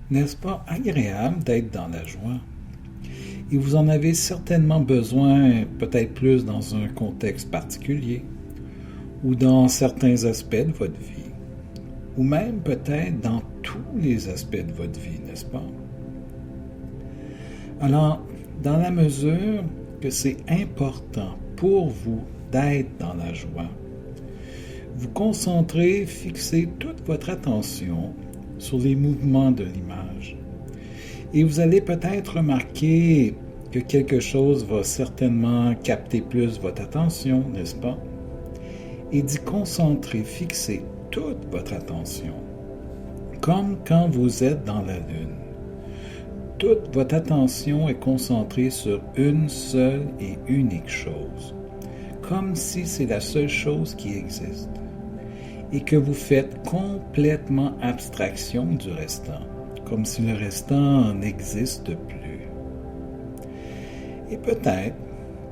N'est-ce pas agréable d'être dans la joie? Et vous en avez certainement besoin, peut-être plus dans un contexte particulier, ou dans certains aspects de votre vie, ou même peut-être dans tous les aspects de votre vie, n'est-ce pas? Alors, dans la mesure que c'est important pour vous d'être dans la joie, vous concentrez, fixez toute votre attention sur les mouvements de l'image. Et vous allez peut-être remarquer que quelque chose va certainement capter plus votre attention, n'est-ce pas? Et d'y concentrer, fixer toute votre attention, comme quand vous êtes dans la lune. Toute votre attention est concentrée sur une seule et unique chose, comme si c'est la seule chose qui existe, et que vous faites complètement abstraction du restant, comme si le restant n'existe plus. Et peut-être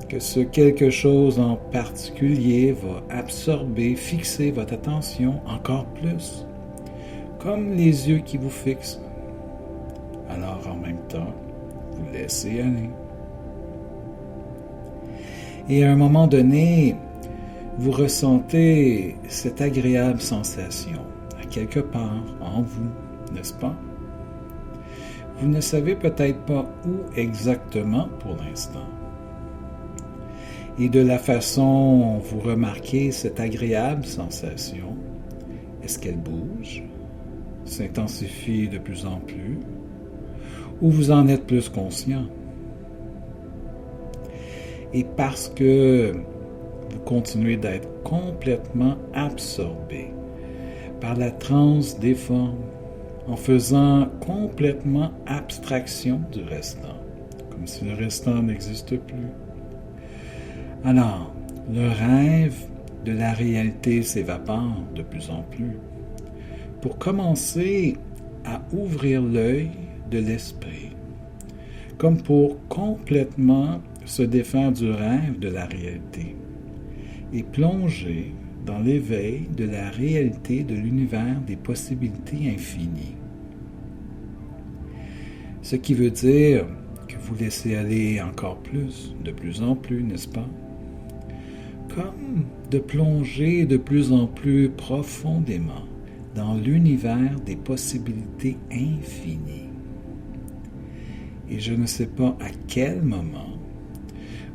que ce quelque chose en particulier va absorber, fixer votre attention encore plus, comme les yeux qui vous fixent. Alors en même temps, vous laissez aller. Et à un moment donné, vous ressentez cette agréable sensation à quelque part en vous, n'est-ce pas? Vous ne savez peut-être pas où exactement pour l'instant. Et de la façon dont vous remarquez cette agréable sensation, est-ce qu'elle bouge, s'intensifie de plus en plus, ou vous en êtes plus conscient? Et parce que vous continuez d'être complètement absorbé par la transe des formes, en faisant complètement abstraction du restant, comme si le restant n'existe plus. Alors, le rêve de la réalité s'évapore de plus en plus pour commencer à ouvrir l'œil de l'esprit, comme pour complètement se défaire du rêve de la réalité et plonger dans l'éveil de la réalité de l'univers des possibilités infinies. Ce qui veut dire que vous laissez aller encore plus, de plus en plus, n'est-ce pas? Comme de plonger de plus en plus profondément dans l'univers des possibilités infinies. Et je ne sais pas à quel moment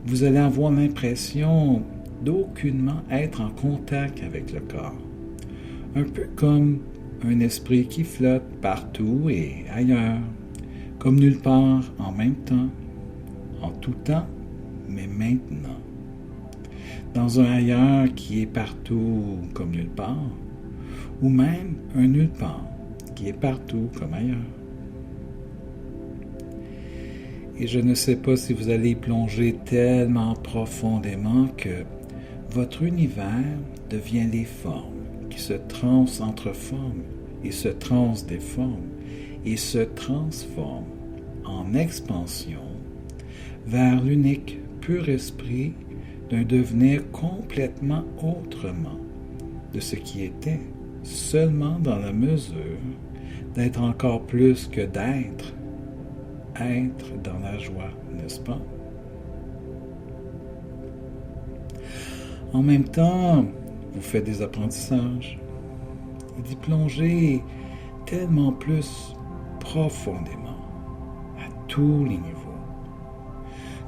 vous allez avoir l'impression d'aucunement être en contact avec le corps. Un peu comme un esprit qui flotte partout et ailleurs, comme nulle part en même temps, en tout temps, mais maintenant. Dans un ailleurs qui est partout comme nulle part, ou même un nulle part qui est partout comme ailleurs. Et je ne sais pas si vous allez plonger tellement profondément que votre univers devient les formes qui se transentreforment et se transdéforment et se transforment en expansion vers l'unique pur esprit d'un devenir complètement autrement de ce qui était, seulement dans la mesure d'être encore plus que d'être, être dans la joie, n'est-ce pas? En même temps, vous faites des apprentissages et d'y plonger tellement plus profondément, à tous les niveaux.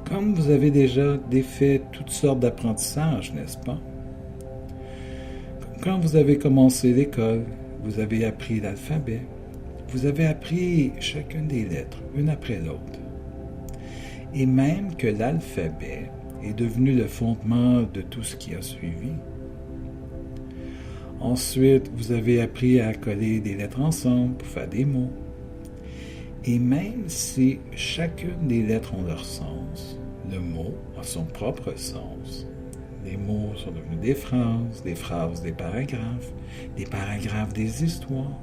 Comme vous avez déjà défait toutes sortes d'apprentissages, n'est-ce pas? Comme quand vous avez commencé l'école, vous avez appris l'alphabet, vous avez appris chacune des lettres, une après l'autre. Et même que l'alphabet est devenu le fondement de tout ce qui a suivi. Ensuite, vous avez appris à coller des lettres ensemble pour faire des mots. Et même si chacune des lettres ont leur sens, le mot a son propre sens. Les mots sont devenus des phrases des paragraphes des histoires.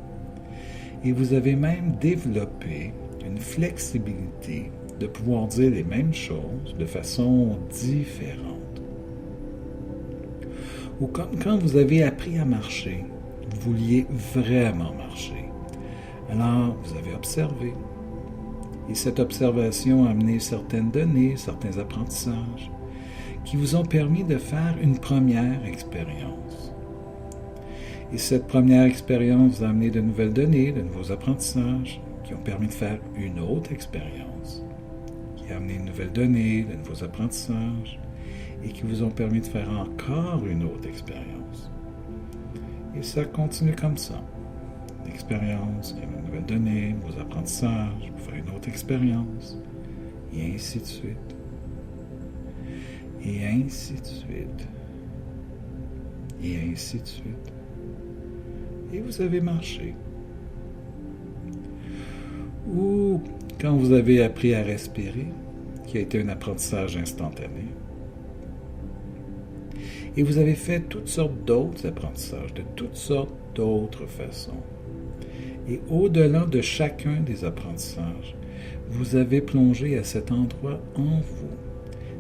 Et vous avez même développé une flexibilité de pouvoir dire les mêmes choses de façon différente. Ou comme quand vous avez appris à marcher, vous vouliez vraiment marcher, Alors, vous avez observé. Et cette observation a amené certaines données, certains apprentissages qui vous ont permis de faire une première expérience. Et cette première expérience vous a amené de nouvelles données, de nouveaux apprentissages qui ont permis de faire une autre expérience, qui a amené de nouvelles données, de nouveaux apprentissages et qui vous ont permis de faire encore une autre expérience. Et ça continue comme ça. L'expérience, une nouvelle donnée, vos apprentissages, vous faire une autre expérience, et ainsi de suite. Et ainsi de suite. Et ainsi de suite. Et vous avez marché. Ou quand vous avez appris à respirer, qui a été un apprentissage instantané, et vous avez fait toutes sortes d'autres apprentissages, de toutes sortes d'autres façons. Et au-delà de chacun des apprentissages, vous avez plongé à cet endroit en vous,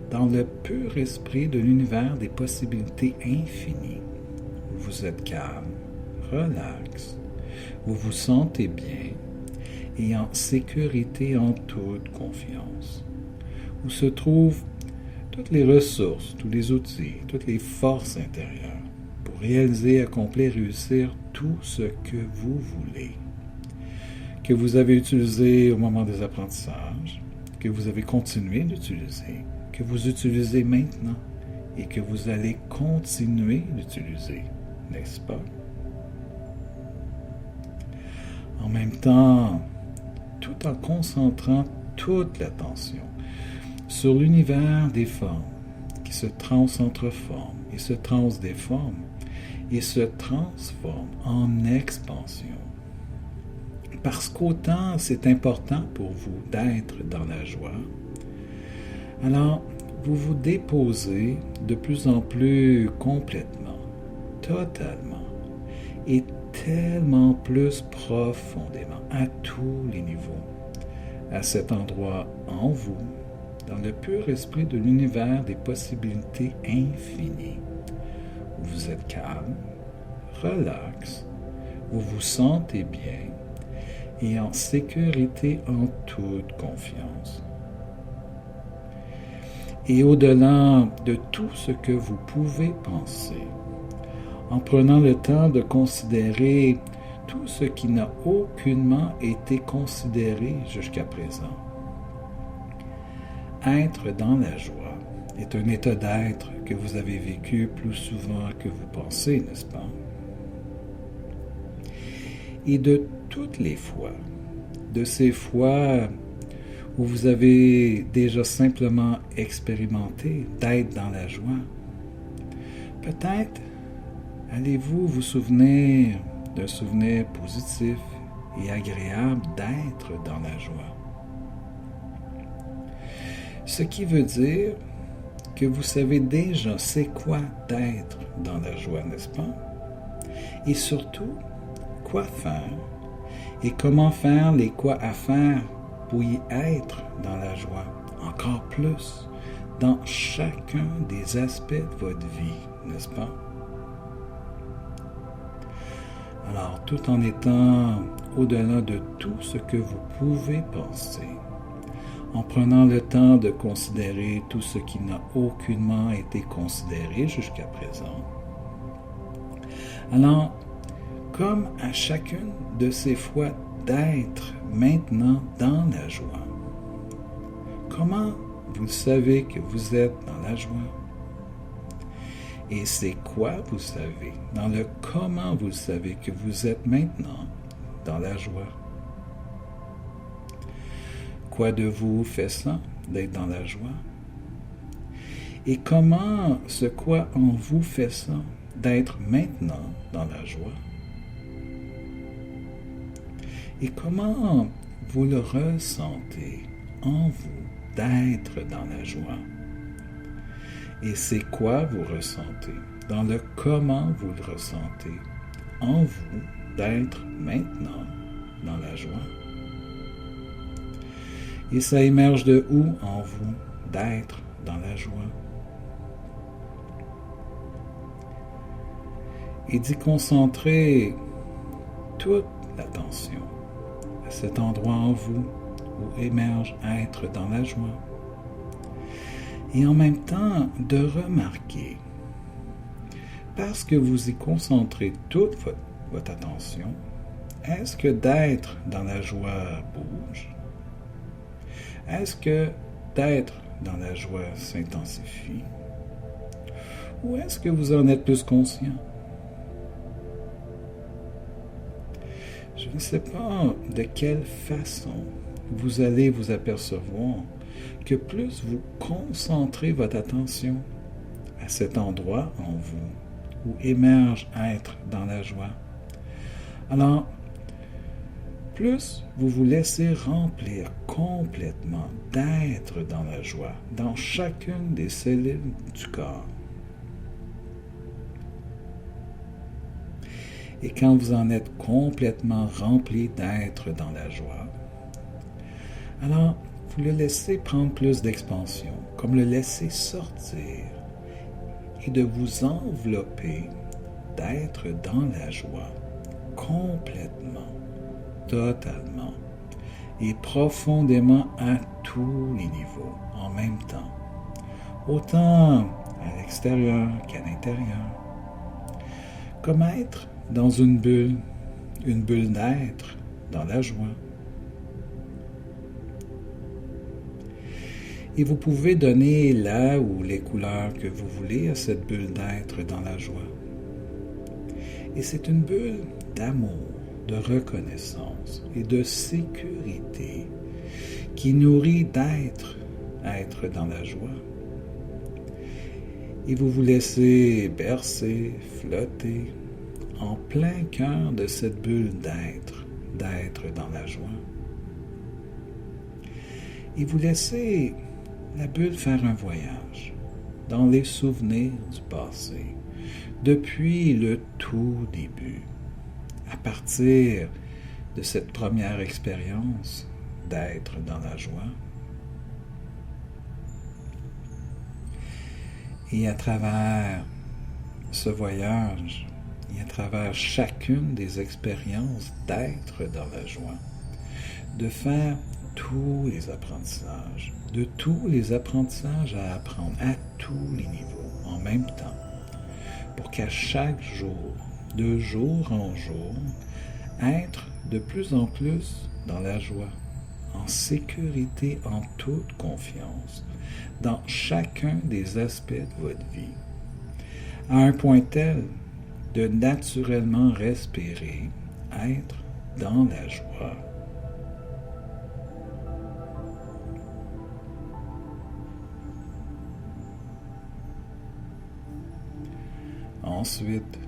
dans le pur esprit de l'univers des possibilités infinies. Vous êtes calme, relax, vous vous sentez bien et en sécurité en toute confiance, où se trouvent toutes les ressources, tous les outils, toutes les forces intérieures pour réaliser, accomplir, réussir tout ce que vous voulez, que vous avez utilisé au moment des apprentissages, que vous avez continué d'utiliser, que vous utilisez maintenant et que vous allez continuer d'utiliser, n'est-ce pas? En même temps, tout en concentrant toute l'attention sur l'univers des formes qui se transcentre-forment et se transdéforment et se transforment en expansion. Parce qu'autant c'est important pour vous d'être dans la joie, alors vous vous déposez de plus en plus complètement, totalement et tellement plus profondément à tous les niveaux, à cet endroit en vous, dans le pur esprit de l'univers des possibilités infinies, où vous êtes calme, relax, vous vous sentez bien et en sécurité en toute confiance. Et au-delà de tout ce que vous pouvez penser, en prenant le temps de considérer tout ce qui n'a aucunement été considéré jusqu'à présent. Être dans la joie est un état d'être que vous avez vécu plus souvent que vous pensez, n'est-ce pas? Et de toutes les fois, de ces fois où vous avez déjà simplement expérimenté d'être dans la joie, peut-être allez-vous vous souvenir d'un souvenir positif et agréable d'être dans la joie. Ce qui veut dire que vous savez déjà c'est quoi d'être dans la joie, n'est-ce pas? Et surtout, quoi faire et comment faire les quoi à faire pour y être dans la joie, encore plus, dans chacun des aspects de votre vie, n'est-ce pas? Alors, tout en étant au-delà de tout ce que vous pouvez penser, en prenant le temps de considérer tout ce qui n'a aucunement été considéré jusqu'à présent. Alors, comme à chacune de ces fois d'être maintenant dans la joie, comment vous savez que vous êtes dans la joie? Et c'est quoi vous savez, dans le comment vous savez que vous êtes maintenant dans la joie? Quoi de vous fait ça, d'être dans la joie? Et comment ce quoi en vous fait ça, d'être maintenant dans la joie? Et comment vous le ressentez en vous, d'être dans la joie? Et c'est quoi vous ressentez, dans le comment vous le ressentez, en vous, d'être maintenant dans la joie? Et ça émerge de où en vous, d'être dans la joie? Et d'y concentrer toute l'attention, à cet endroit en vous où émerge être dans la joie. Et en même temps, de remarquer, parce que vous y concentrez toute votre attention, est-ce que d'être dans la joie bouge? Est-ce que d'être dans la joie s'intensifie? Ou est-ce que vous en êtes plus conscient? Je ne sais pas de quelle façon vous allez vous apercevoir que plus vous concentrez votre attention à cet endroit en vous où émerge être dans la joie, alors plus vous vous laissez remplir complètement d'être dans la joie dans chacune des cellules du corps. Et quand vous en êtes complètement rempli d'être dans la joie, alors vous le laissez prendre plus d'expansion, comme le laisser sortir et de vous envelopper d'être dans la joie complètement, totalement et profondément à tous les niveaux en même temps, autant à l'extérieur qu'à l'intérieur, comme être dans une bulle d'être dans la joie. Et vous pouvez donner là ou les couleurs que vous voulez à cette bulle d'être dans la joie. Et c'est une bulle d'amour, de reconnaissance et de sécurité qui nourrit être dans la joie. Et vous vous laissez bercer, flotter en plein cœur de cette bulle d'être dans la joie. Et vous laissez la bulle faire un voyage dans les souvenirs du passé, depuis le tout début, à partir de cette première expérience d'être dans la joie. Et à travers ce voyage, et à travers chacune des expériences d'être dans la joie, de faire tous les apprentissages, de tous les apprentissages à apprendre à tous les niveaux en même temps, pour qu'à chaque jour, de jour en jour, être de plus en plus dans la joie, en sécurité, en toute confiance, dans chacun des aspects de votre vie, à un point tel de naturellement respirer, être dans la joie. Ensuite,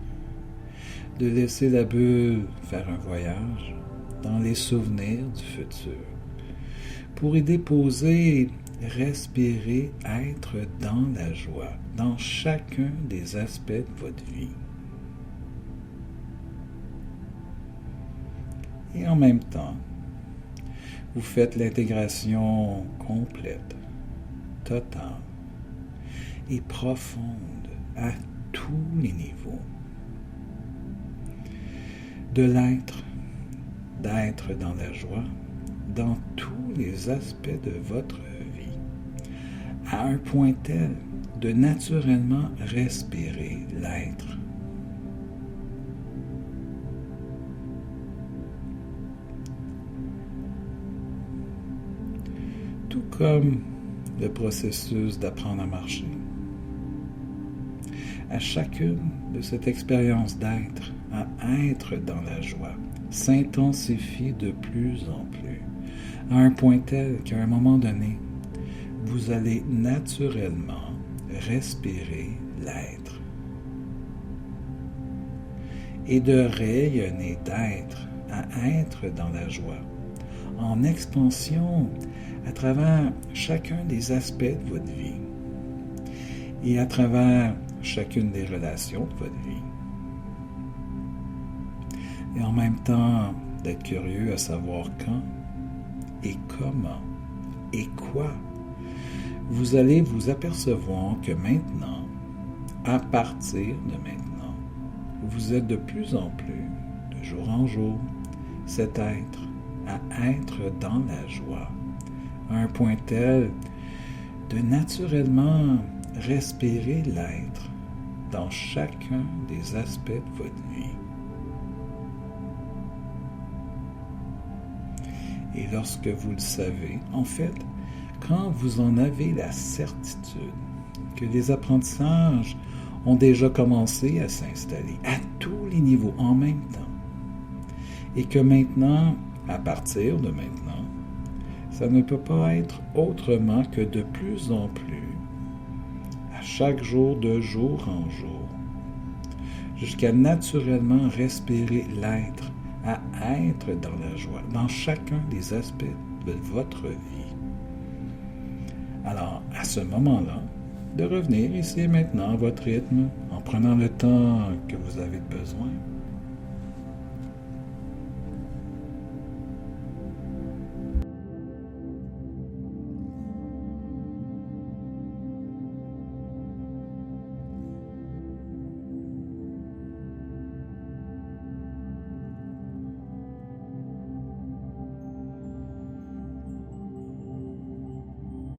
de laisser la bulle faire un voyage dans les souvenirs du futur pour y déposer, respirer, être dans la joie, dans chacun des aspects de votre vie. Et en même temps, vous faites l'intégration complète, totale et profonde à tous les niveaux de d'être dans la joie, dans tous les aspects de votre vie, à un point tel de naturellement respirer l'être. Tout comme le processus d'apprendre à marcher. À chacune de cette expérience d'être, à être dans la joie, s'intensifie de plus en plus, à un point tel qu'à un moment donné, vous allez naturellement respirer l'être et de rayonner d'être à être dans la joie, en expansion à travers chacun des aspects de votre vie et à travers chacune des relations de votre vie. Et en même temps, d'être curieux à savoir quand et comment et quoi vous allez vous apercevoir que maintenant, à partir de maintenant, vous êtes de plus en plus, de jour en jour, cet être à être dans la joie, à un point tel de naturellement respirer l'être dans chacun des aspects de votre vie. Et lorsque vous le savez, en fait, quand vous en avez la certitude que les apprentissages ont déjà commencé à s'installer à tous les niveaux en même temps, et que maintenant, à partir de maintenant, ça ne peut pas être autrement que de plus en plus, à chaque jour, de jour en jour, jusqu'à naturellement respirer l'être, à être dans la joie, dans chacun des aspects de votre vie. Alors, à ce moment-là, de revenir ici et maintenant à votre rythme, en prenant le temps que vous avez besoin,